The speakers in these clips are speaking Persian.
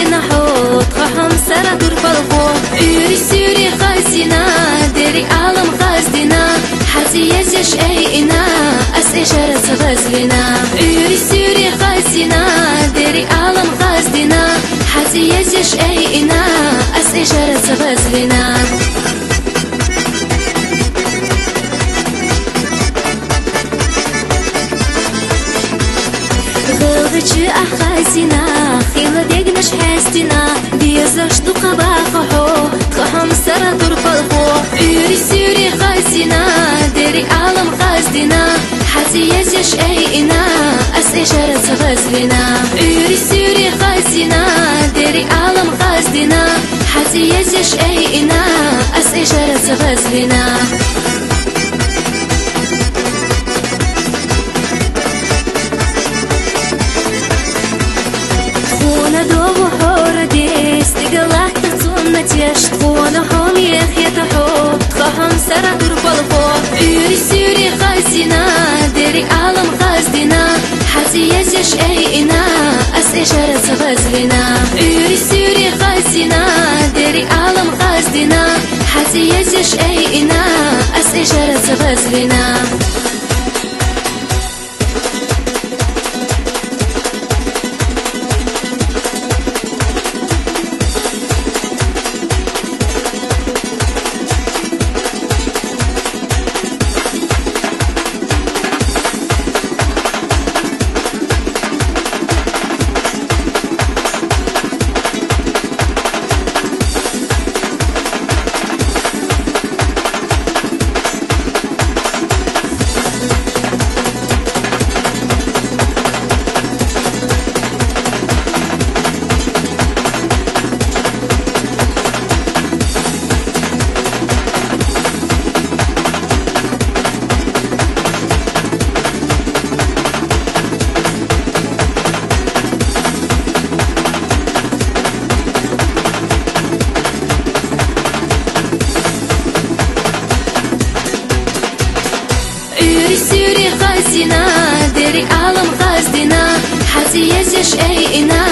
إنا حوت خهم سرا دور بالخو يوري سوري خازنا ديري عالم خازدنا حتي يزش أي إنا أس إشارة غزلنا يوري سوري خازنا ديري عالم خازدنا حتي يزش أي إنا أس إشارة غزلنا غلغتش أخازنا خيلا ديقنش حاستنا بيزش دوقا باخحو تخهم سرا دور بالخو يوري سوري خازنا ديري عالم خازدنا حتي يزش أي إنا أس إشارة غزلنا يوري سوري خازنا ديري عالم خازدنا حتي يزش أي إنا أس إشارة غزلنا دوغو حور ديس تقلع تغطونا تيشت خونا حوم يخيط حو تخهم سرا دور بالخو يوري سوري خازنا ديري عالم خازدنا حتي يزش أي إنا أس إشارة غزلنا يوري سوري خازنا ديري عالم خازدنا حتي يزش أي إنا أس إشارة غزلنا سوري خازنا ديري عالم خازدنا حتي يزش أي إنا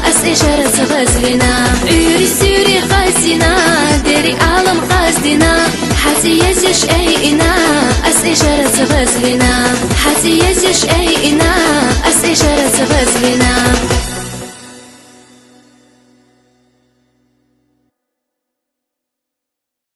أس إشارة غزلنا يوري سوري خازنا ديري عالم خازدنا حتي يزش أي إنا أس إشارة غزلنا حتي يزش أي إنا